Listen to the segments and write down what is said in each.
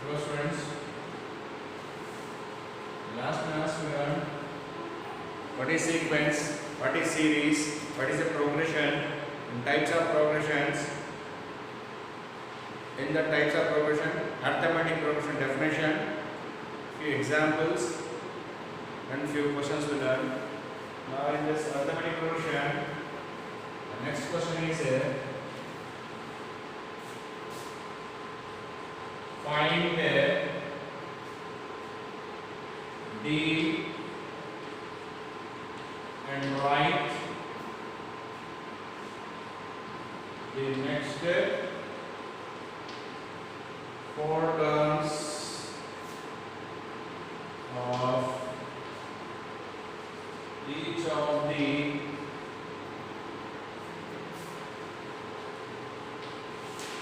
Hello students, last class we learned what is sequence, what is series, what is a progression, and types of progressions. In the types of progression, arithmetic progression definition, few examples, and few questions we learned. Now in this arithmetic progression, the next question is find D and write the next four terms of each of the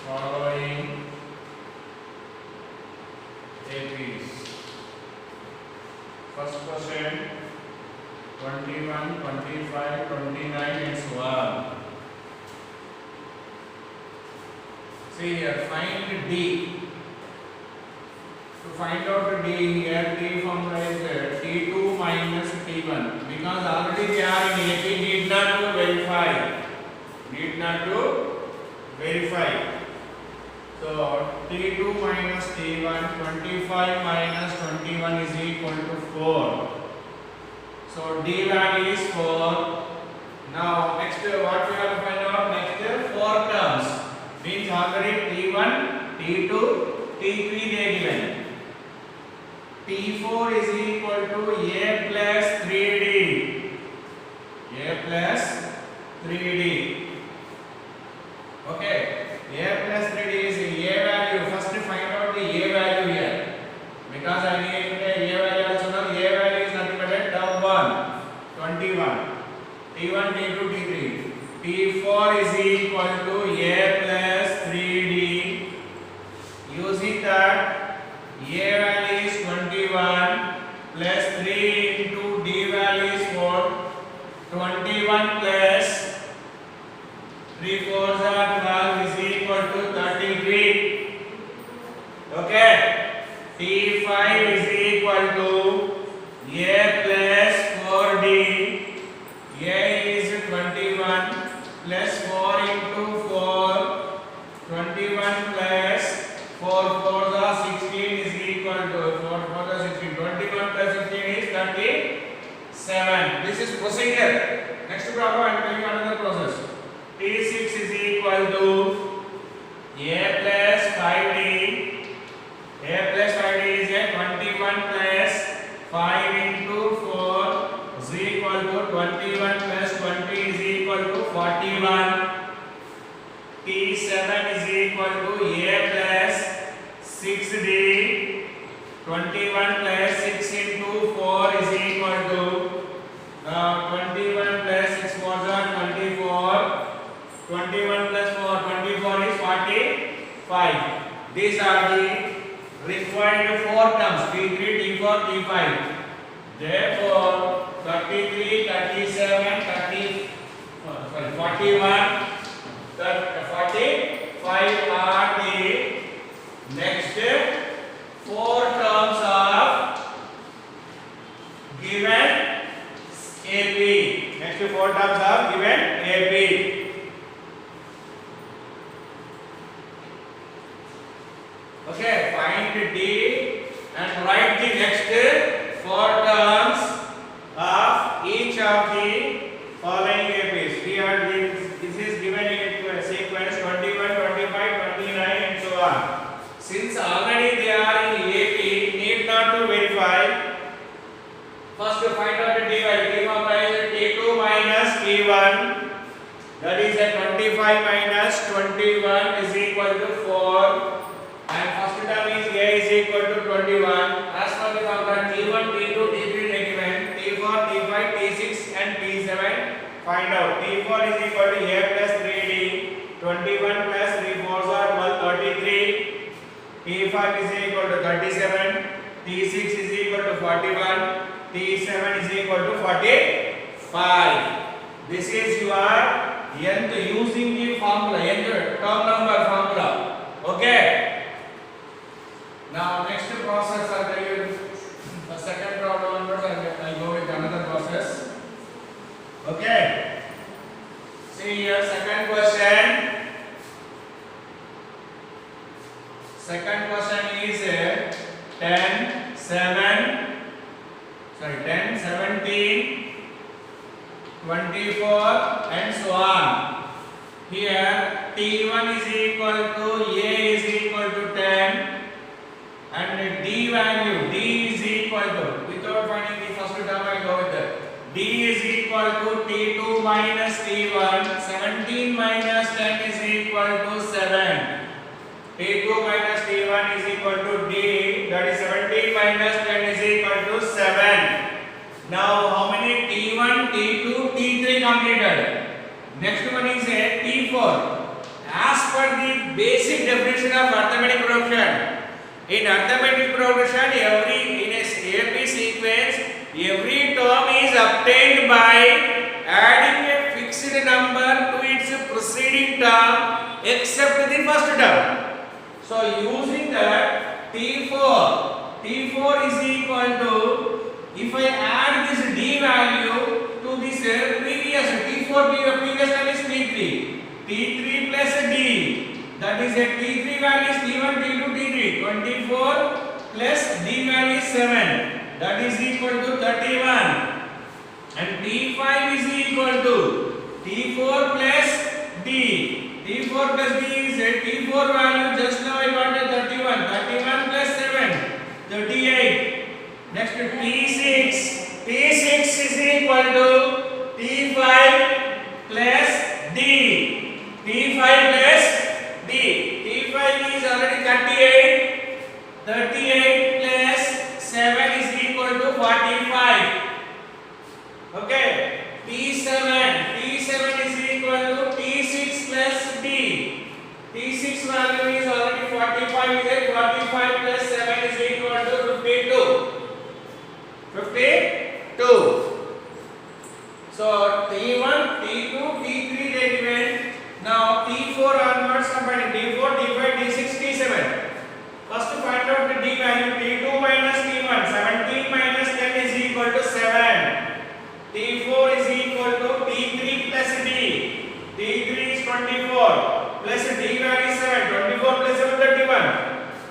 following APs. First question 21, 25, 29 and so on. See here, find D. To find out D here, D formula is T2 minus T1 because already they are in AP, need not to verify. Need not to verify. So T2 minus T1, 25 minus 21 is equal to 4. So D value is 4. Now next what we have to find out? Next 4 terms. Means already T1, T2, T3 they given. T4 is equal to A plus 3D. A plus 3D. Okay. A plus 3D is A value. First find out the A value here. Because I need A value also know. A value is nothing but a term 1. 21. T1, T2, T3. T4 is equal to A plus 3D. Using that A value is 21 plus 3 into D value is 4. 21 plus 3 4s are 12 is equal to 33. Okay. T5 is equal to A plus 4D. A is 21 plus 4 into 4. 21 plus 4 4s are 16 is equal to 4 4s are 16. 21 plus 16 is 37. This is procedure. Next problem I will tell you another process. T6 is equal to A plus 5D. A plus 5D is a 21 plus 5 into 4 is equal to 21 plus 20 is equal to 41. T7 is equal to A plus 6D. 21 plus 6 into 4 is equal to 21 plus 6 4s are 24. 21 plus 4, 24 is 45. These are the required 4 terms T3, T4, T5. Therefore, 33, 37, 41, 45 are the next 4 terms of given AP. Next 4 terms of given AP. Okay, find D and write the next 4 terms of each of the following APs. Here this is given in sequence 21, 25, 29 and so on. Since already they are in AP, need not to verify. First to find out the D value. D formula is T2 minus T1. That is a 25 minus 21 is equal to 4. And first term is A is equal to 21. As per the formula T1, T2, T3 they given. T4, T5, T6 and T7. Find out. T4 is equal to A plus 3D. 21 plus 3 4s are 33. T5 is equal to 37. T6 is equal to 41. T7 is equal to 45. This is your nth using the formula, nth term number formula. Okay. Now second question. Second question is 10, 17, 24 and so on. Here T1 is equal to A is equal to 10 and D value D is equal to, without finding the first term I go with that. D is equal to T2 minus T1. 17 minus 10 is equal to 7. T2 minus T1 is equal to D, that is 17 minus 10 is equal to 7. Now how many T1, T2, T3 completed? Next one is a T4. As per the basic definition of arithmetic progression, in arithmetic progression, in a AP sequence, every term is obtained by adding a fixed number to its preceding term except the first term. So using that T4 is equal to, if I add this D value to this previous T4 previous term is T3 plus D, that is a T3 value is T1, T2, T3, 24 plus D value is 7, that is equal to 31, and T5 is equal to T4 plus D. T4 plus D is a T4 value, just now I got a 31 plus 7, 38. Next T6 is equal to T5 plus D. T5 plus D. T5 is already 38. 38 plus 7 is equal to 45. Okay. T7 is equal to T6 plus D. T6 value is already 45. 45 plus 7 is equal to 52. So T1, T2, T3 they given. Now T4 onwards combining T4, T5, T6, T7. First find out the D value. T2 minus T1. 17 minus 10 is equal to 7. T4 is equal to T3 plus D. T3 is 24 plus D value is 7. 24 plus 7 31.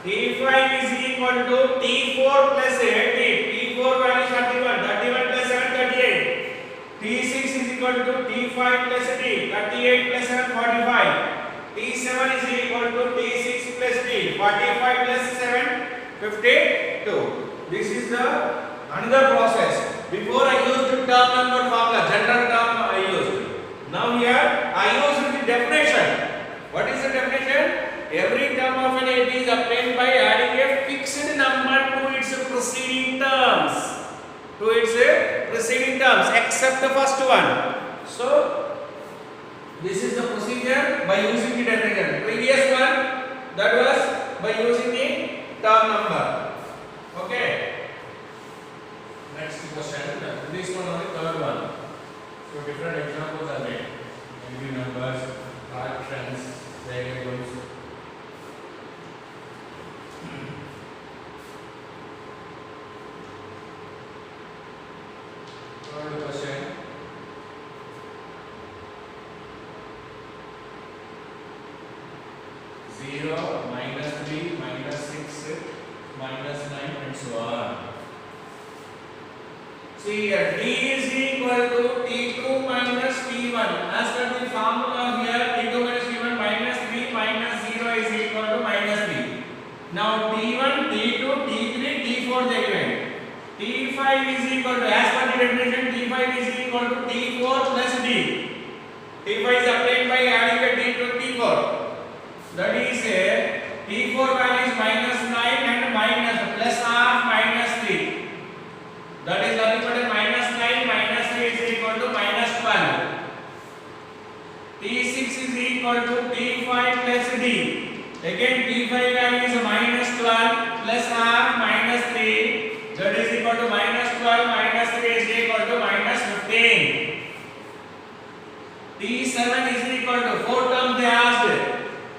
T5 is equal to T4 plus 18. T4 value is 31. 31 plus 7 38. T6 is equal to T5 plus D. 38 plus 7 45. T7 is equal to T6 plus D. 45 plus 7 52. This is the another process. Before I used term number formula, general term I used. Now here I used the definition. What is the definition? Every term of an AP is obtained by adding a fixed number to its preceding terms. Except the first one. So this is the procedure by using the definition. Previous one, that was by using the term number. Okay. Next question. This one only third one. So different examples are made. Maybe numbers, fractions, variables. Third question. Zero, minus 3, minus 6, minus 9 and so on. See here, D is equal to T2 minus T1. As per the formula here, T2 minus T1 minus 3 minus 0 is equal to minus 3. Now T1, T2, T3, T4 they given. T5 is equal to, as per the definition, T5 is equal to T4 plus D. T5 is obtained by adding a D to T4. That is a T4 value is minus 9 and minus plus half minus 3. That is nothing but a minus 9 minus 3 is equal to minus 12. T6 is equal to T5 plus D. Again T5 value is minus 12 plus half minus 3. That is equal to minus 12 minus 3 is equal to minus 15. T7 is equal to 4 terms they asked.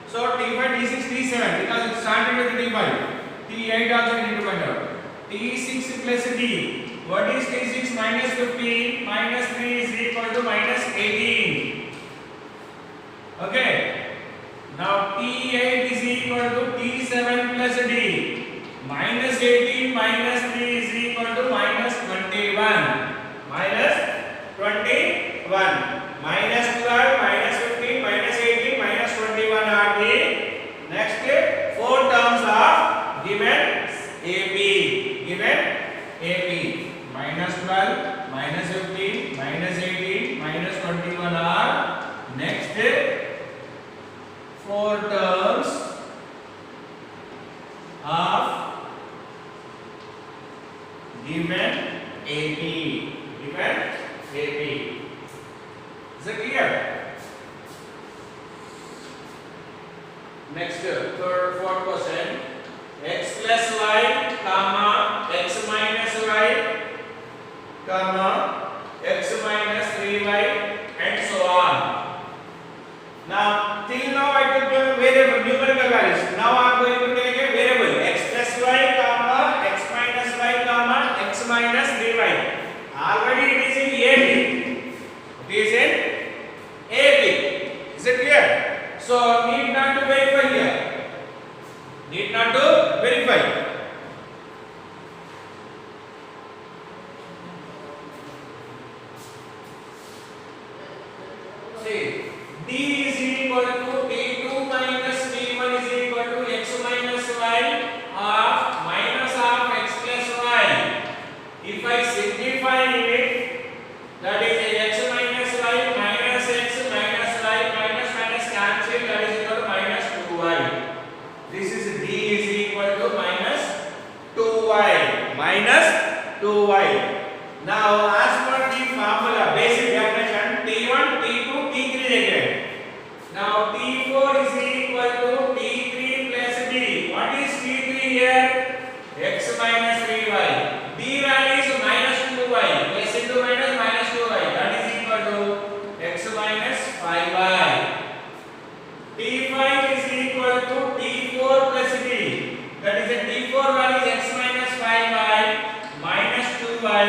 So T5, T6, T7 because it started with T5. T8 also we need to find out. T6 plus D. What is T6 minus 15 minus 3 is equal to minus 18. Okay. Now T8 is equal to T7 plus D. Minus 18 minus 3 is equal to minus 21. Minus 21. Minus 12, minus 15, minus 18, minus 21 are the next four terms of given AP. Given AP. Minus 12, minus 15, minus 18, minus 21 are next four terms of given AP. Given AP. Is it clear? Next, fourth question. X plus y, comma, x minus y, comma, x minus 3y, and so on. Now, till now I took the variable, numerical values. Now I am going to take a variable x plus y, comma, x minus y, comma, x minus 3y. Already it is in AP. It is in AP. Is it clear? So, need not to verify here. Need not to verify. See, D is equal to D2 minus D1 is equal to x minus y of minus of x plus y. If I simplify it, that is x minus y minus x minus y minus minus cancel, that is equal to minus 2y. This is D is equal to minus 2y. Minus 2y. Now as per the formula, basic definition, T1, T2, T3 again. Now T4 is equal to T3 plus D. What is T3 here? X minus 3y. D value is minus 2y. Plus into minus minus 2y. That is equal to x minus 5y. T5 is equal to T4 plus D. That is a T4 value is x minus 5y minus 2y.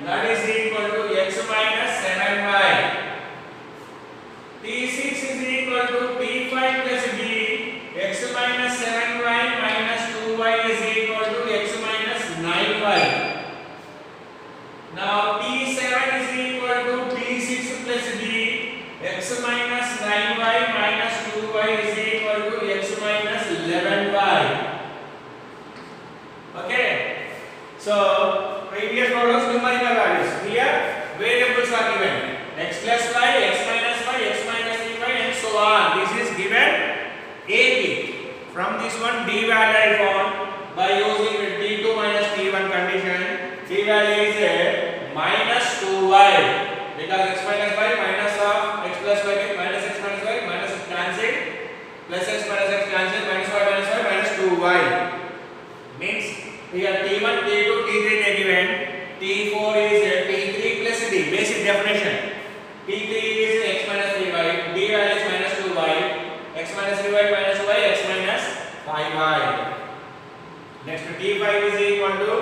That is equal to x minus 7y. T6 is equal to T5 plus D. X minus 7y minus 2y is equal to x minus 9y. Now T7 is equal to T6 plus D. X minus 9y minus 2y is equal to x minus 11y. Okay. So previous problems numerical values. Here variables are given. X plus y, x minus y, x minus 3y, and so on. This is given AP. From this one, D value I found by using D2 minus D1 condition. D value is minus 2y because x minus y minus of x plus y minus x minus y minus x cancel plus x minus x cancel minus y minus 2y. Means here T1, T2, T3 they given. T4 is T3 plus D. Basic definition. T3 is x minus 3y. D value is minus 2y. X minus 3y minus y. X minus 5y. Next T5 is equal to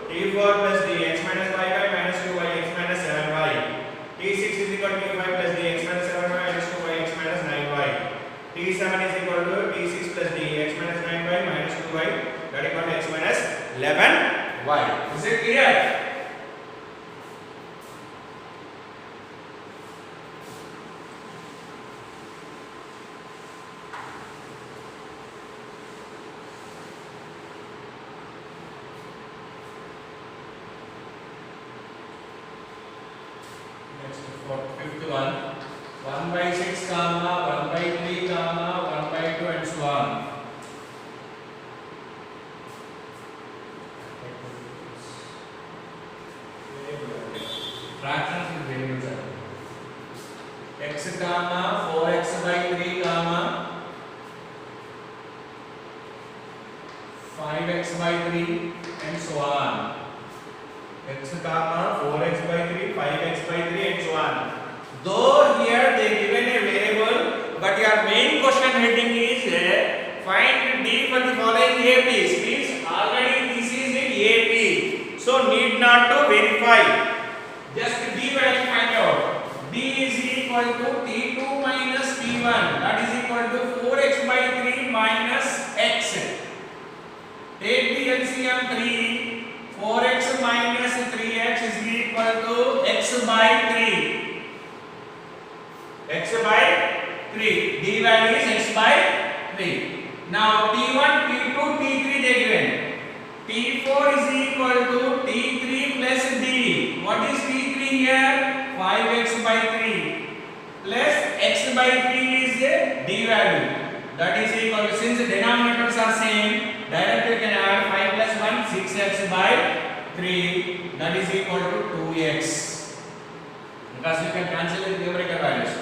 T4 plus D. X minus 5y minus 2y. X minus 7y. T6 is equal to T5 plus D. X minus 7y minus 2y. X minus 9y. T7 is equal to T6 plus D. X minus 9y minus 2y. That is equal to x minus 11y. Is it clear? Next for fifth one, 1 by 6 comma 1 by 3 comma 1 by 2 and so on. Fractions with variables are x comma 4x by 3 comma 5x by 3 and so on. X comma 4x by 3, 5x by 3 and so on. Though here they given a variable, but your main question heading is find D for the following APs. Means already this is in AP, so need not to verify. Just D value find out. D is equal to T2 minus T1. That LCM 3, 4x minus 3x is equal to x by 3. X by 3. D value is x by 3. Now T1, T2, T3 they given. T4 is equal to T3 plus D. What is T3 here? 5x by 3 plus x by 3 is the D value. That is equal to, since the denominators are same, directly you can add 5 plus 1, 6x by 3. That is equal to 2x. Because you can cancel the numerical values.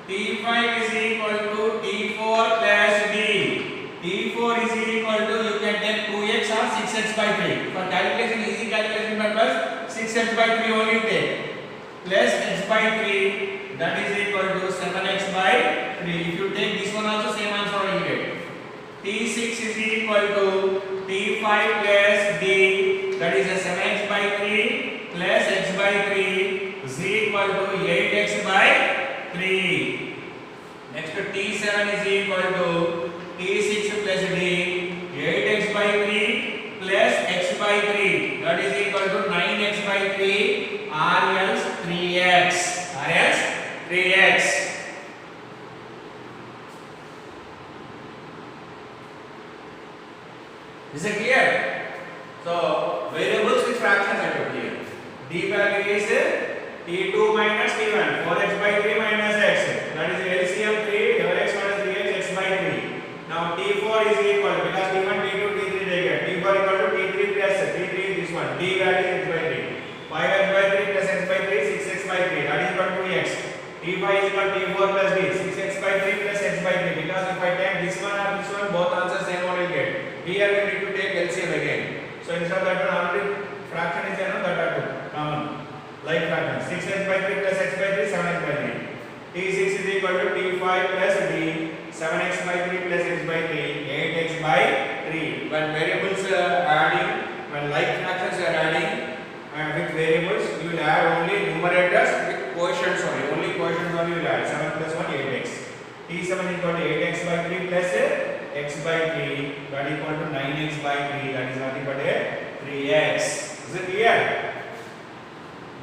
T5 is equal to T4 plus D. T4 is equal to, you can take 2x or 6x by 3. For calculation, easy calculation purpose, 6x by 3 only take. Plus x by 3, that is equal to 7x by 3. If you take this one also, same answer you get. T6 is equal to T5 plus D, that is a 7x by 3 plus x by 3 is equal to 8x by 3. Next to T7 is equal to T6 plus D, 8x by 3 plus x by 3, that is equal to 9x by 3 or else 3x. Or else 3x. Is it clear? So variables with fractions are kept here. D value is T2 minus T1, 4x by 3 minus x. That is LCM 3, x minus 3x, x by 3. Now T4 is equal, because T1, T2, T3 they get. T4 equal to T3 plus T3 is this one. D value is x by 3. 5x by 3 plus x by 3, 6x by 3. That is equal to x. T5 is equal to T4 plus D, 6x by 3 plus x by 3. Because if I take this one or this one, both answers same one will get. Here we need to take LCM again. So instead of that one already fraction is that are two common. Like fraction. 6x by 3 plus x by 3, 7x by 3. T6 is equal to T5 plus D, 7x by 3 plus x by 3, 8x by 3. When variables are adding, when like fractions are adding with variables, you will add only numerators with quotients only. Only quotients only you will add. 7 plus 1, 8x. T7 is equal to 8x by 3 plus x by 3, that is equal to 9x by 3, that is nothing but 3x. Is it clear?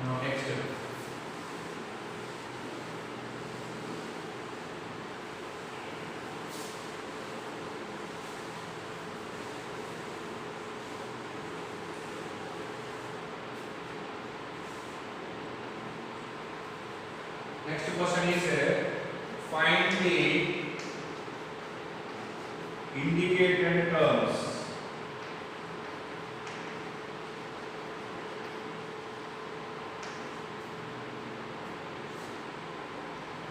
Now next. Next question is find the indicated terms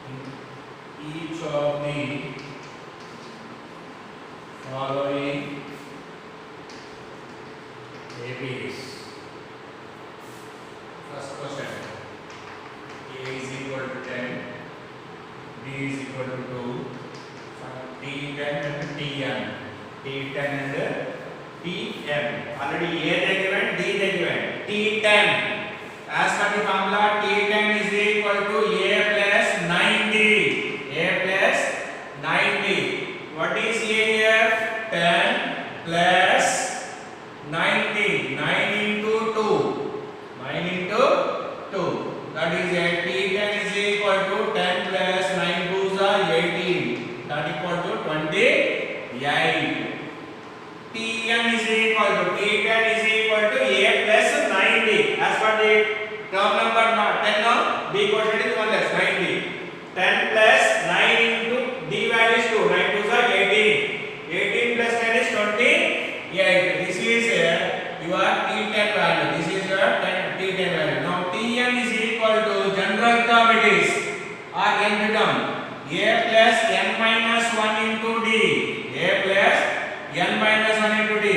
in each of the following APs. First question, A is equal to 10, B is equal to 2, T10 and Tn, T10 and Tm. Already A they given, D they given. T10, as per the formula, T10 is equal to A plus 90. A plus 90. What is A here? 10 plus 90. 9 into 2. 9 into 2. That is a T10 is equal to 10 plus 9 2s are 18. That is equal to 28. Tn is equal to T10 is equal to A plus 90. As per the term number 10 now, B quotient is 1 less 90. 10 plus 9 into D value is 2. 9 2s are 18. 18 plus 10 is 28. This is your T10 value. This is your T10 value. Now Tn is equal to general term it is or nth term. A plus n minus 1 into D. A plus n minus 1 into D.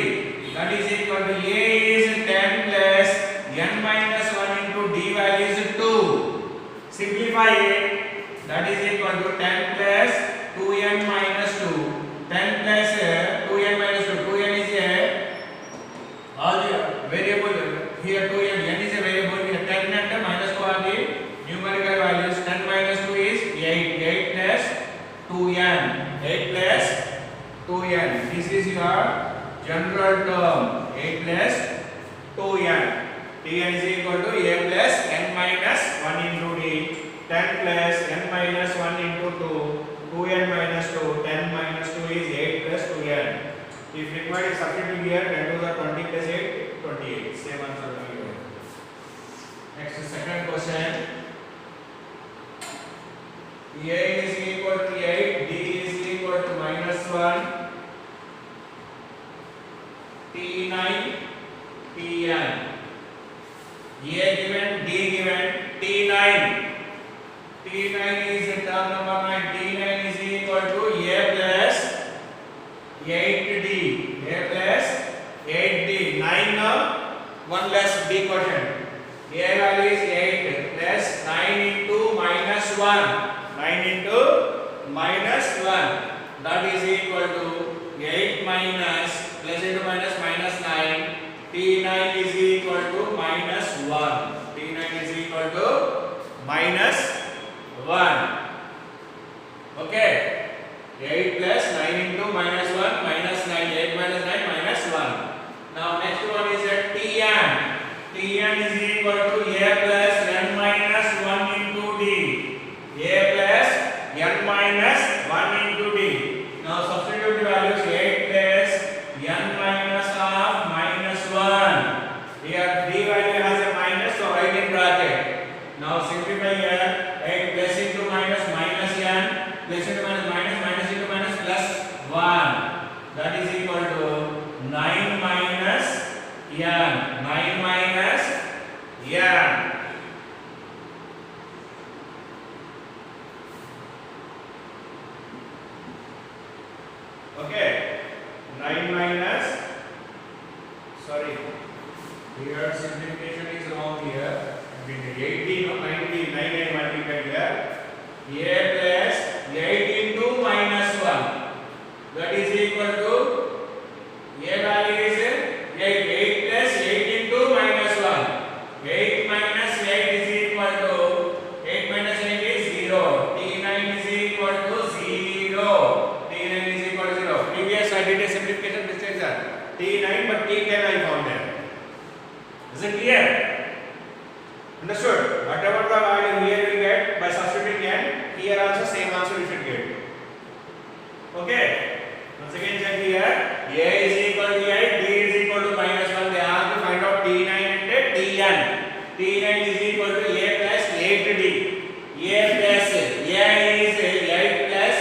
That is equal to A is 10 plus n minus 1 into D value is 2. Simplify it. That is equal to 10 plus 2n minus 2. 10 plus 2n minus 2. 2n is a all the variable here. 2n, n is a variable here. 10 and minus 2 are the numerical values. 10 minus 2 is 8. 8 plus 2n. 8 plus 2n. This is your general term. 8 plus 2n. Tn is equal to a plus n minus 1 into d. 10 plus n minus 1 into 2. 2n minus 2. 10 minus 2 is 8 plus 2n. If required, substitute here. 10 to the 20 plus 8, 28. Same answer will be given. Next, second question. A is equal to 8, d is equal to minus 1, t9, tn. A given, d given, t9. T9 is term number 9. T9 is equal to a plus 8d. A plus 8d. 9 now, 1 less b quotient. A value is 8 plus 9 into minus 1. 9 into minus 1. That is equal to 8 minus plus into minus minus 9. T9 is equal to minus 1. T9 is equal to minus 1. Okay. 8 plus 9 into minus 1 minus 9. 8 minus 9 minus 1. Now next one is a Tn. Tn is equal to a plus n minus 1 into d. A plus n minus 1 into d. Now substitute the values 8 plus n minus of minus 1. Here d value has a minus, so write in bracket. Now simplify here. 8 plus into minus minus n plus into minus minus minus into minus plus 1. That is equal to 9 minus n. 9 minus n. Okay. 9 minus, sorry, here simplification is wrong here. 80 no 90, 9 I multiplied here. A plus 8 into minus 1. That is equal to a value is 8. 8 plus 8 into minus 1. 8 minus 8 is equal to 8 minus 8 is 0. T9 is equal to 0. T9 is equal to 0. Previous I did a simplification mistakes are T9 but T10 I found there. Is it clear? Understood? Whatever the value here we get by substituting n, here also same answer we should get. Okay? Once again check here. A is equal to 8, d is equal to minus 1. They ask to find out T9 and Tn. T9 is equal to a plus 8d. A plus a is 8 plus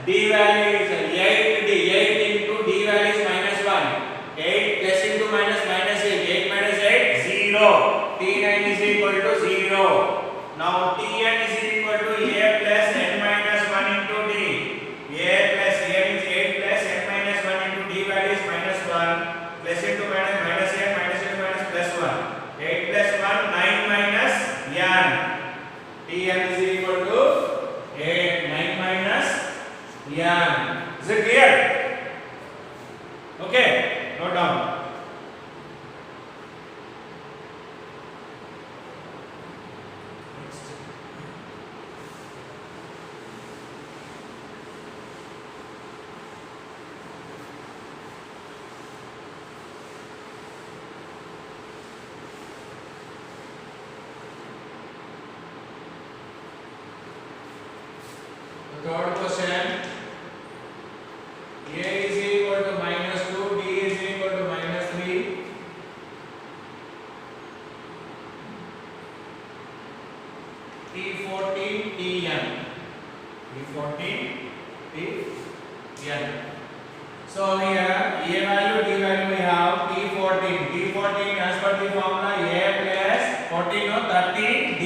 d value is 8d. 8 into d value is minus 1. 8 plus into minus minus 8. 8 minus 8, 0. T9 is equal to 0. Now Tn is equal to a plus n minus 1 into d. A plus a is 8 plus n minus 1 into d value is minus 1. Plus into minus minus n minus into minus plus 1. 8 plus 1 9 minus n. Tn is equal to 8 9 minus n. Is it clear? Okay. Note down. Third question. A is equal to minus 2, d is equal to minus 3. T14 Tn. T14 Tn. So here A value, d value we have T14. T14 as per the formula A plus 14 or 30 d.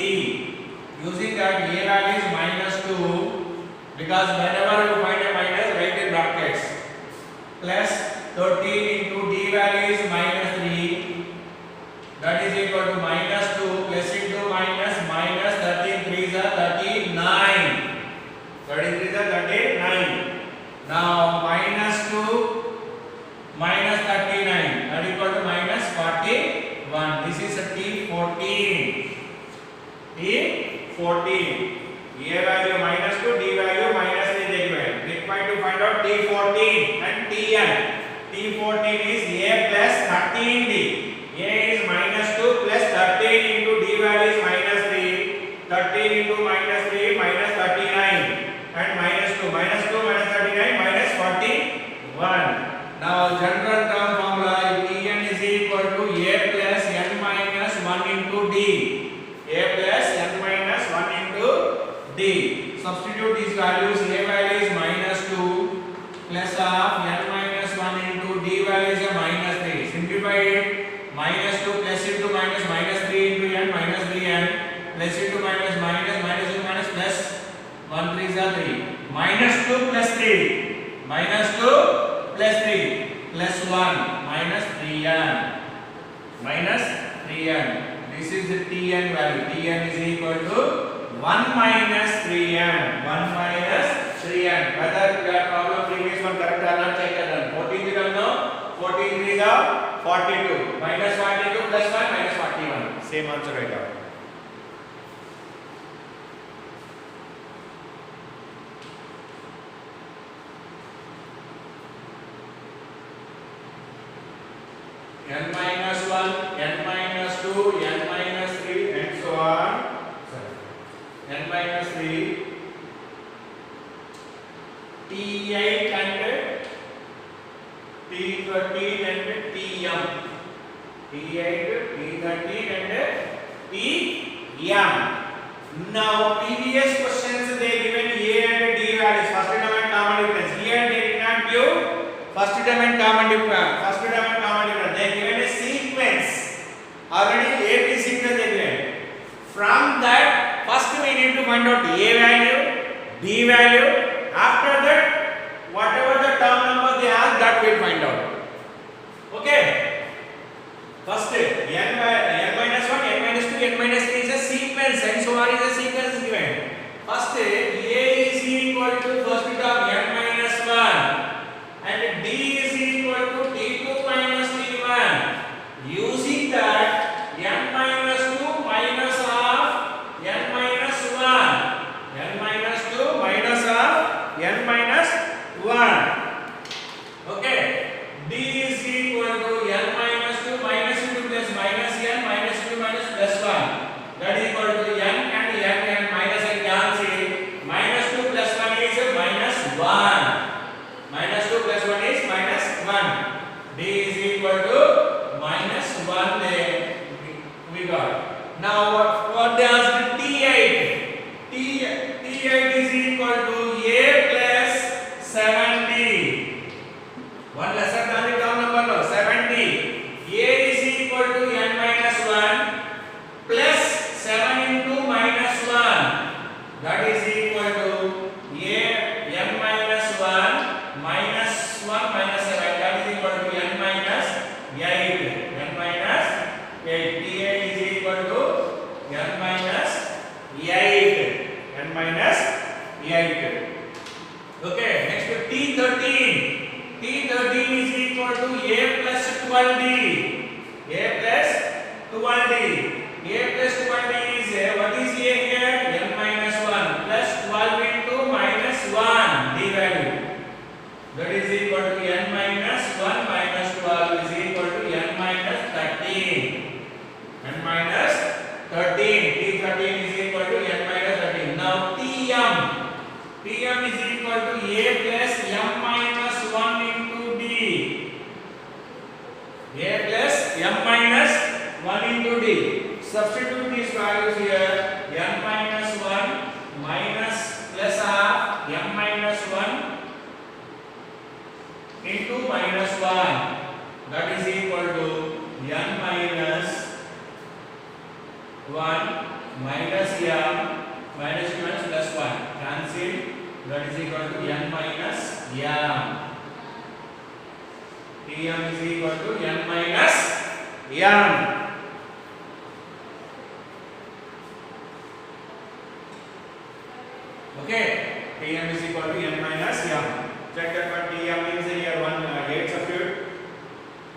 Using that A value is minus 2. Because whenever you find a minus, write in brackets. Plus 13 into d value is minus 3. That is equal to minus 2 plus into minus minus 13 3 is 39. 13 3 is 39. Now minus 2 minus 39. That is equal to minus 41. This is a T14. T14. A value minus 2, d value minus 3 is given. Required to find out T14 and Tn. T14 is A plus 13D. A is minus 2 plus 13 into D value is minus 3. 13 into minus 3 minus 39 and minus 2 minus 2 minus 39 minus 41. Now general term formula Tn is equal to A plus n minus 1 into D. A plus n minus 1 into D. Substitute these values. A value is minus 2 plus of n minus 1 into D value is a minus 3. Simplify it. Minus 2 plus into minus minus 3 into n minus 3n plus into minus minus minus into minus plus 1 3 is 3. Minus 2 plus 3 minus 2 plus 3 plus 1 minus 3n minus 3n. This is the Tn value. Tn is equal to 1 minus 3n. 1 minus 3n. Whether the problem previous one correct or not, check it. 14 is now. 14 is 42. Minus 42 plus 1 minus 41. Same answer right now. N minus 1, n minus 2, n minus 3 and so on. N minus 3, T8 and T13 and Tm. T8, T13 and Tm. Now previous questions they given A and D values. First term and common difference. Here they did not give first term and common difference. First term and common difference. They given a sequence. Already A B sequence they given. From that first we need to find out A value, B value. After that whatever the term number they ask that we will find out. Okay. First n minus 1, n minus 2, n minus 3 is a sequence and so on is a sequence given. First A is equal to first term n minus 1 and D is equal to T2 minus T1. Using that n minus 2 minus of n minus 1. n minus 2 minus of n minus 1. Okay. D is equal to n minus 2 minus 2 plus minus n minus 2 minus plus 1. That is equal to n and n minus n cancel. Minus 2 plus 1 is minus 1. Minus 2 plus 1 is minus 1. D is equal to minus 1 there. We got. Now what they asked T8. T8 is equal to A plus 70. One lesser than the term number no 70. A is equal to n minus 1 plus 7 into minus 1. That is equal to A n minus 1 minus 1 minus 7. That is equal to n minus 8. n minus 8. T8 is equal to n minus 8. n minus 8. Okay. Next T13. T13 is equal to A plus 12D. A plus 12D. A plus 12D is what is A here? n minus 1 plus 12 into minus 1 D value. That is equal to n minus 1 minus 12 is equal to n minus 13. n minus 13. T13 is equal to n minus 13. Now Tm. Tm is equal to A plus m minus 1 into D. A plus m minus 1 into D. Substitute these values here. n minus 1 minus plus of m minus 1 into minus 1. That is equal to n minus 1 minus m minus minus plus 1. Cancel. That is equal to n minus m. Tm is equal to n minus m. Okay. Tm is equal to n minus m. Check that one. Tm means here 8 substitute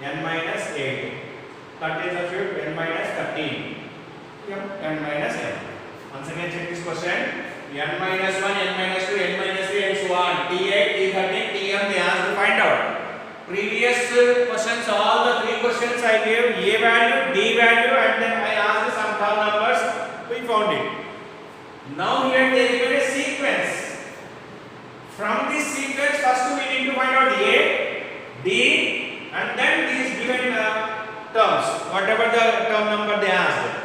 n minus 8. 13 substitute n minus 13. n minus m. Once again check this question. n minus 1, n minus 2, n minus 3 and so on. T8, T13, Tm they asked to find out. Previous previous questions, all the three questions I gave A value, D value, and then I asked some term numbers. We found it. Now here they given a sequence. From this sequence, first we need to find out A, D, and then these given terms, whatever the term number they asked.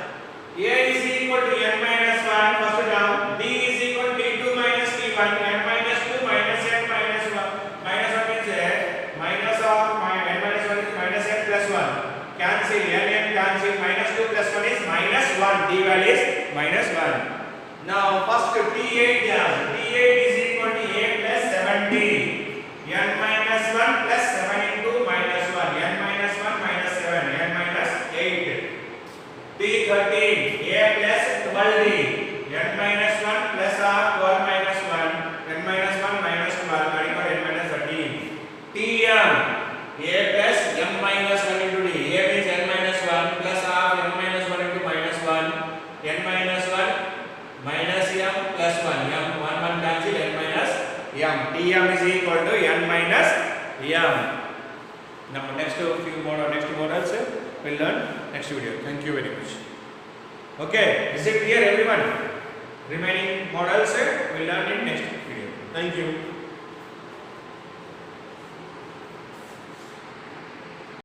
A is equal to n minus 1, first term. D is equal to d2 minus d1, n minus 2 minus n minus 1. Minus 1 means minus of n minus 1 is minus n plus 1. Cancel, n cancel, minus 2 plus 1 is minus 1. D value is minus 1. Now first T8 T8 is equal to A plus 70. N minus 1 plus 7 into minus 1. N minus 1 minus 7. N minus 8. T13 A plus 12D. N minus 1 plus 12 minus 1. N minus 1 minus 12. N minus 13. Tm A plus m minus 1 into D. A means n minus 1 plus half m minus 1 into minus 1. N minus 1 minus m plus 1. M 1 cancel, n minus m. Tm is equal to n minus m. Now next models we'll learn next video. Thank you very much. Okay, is it clear everyone? Remaining models we'll learn in next video. Thank you.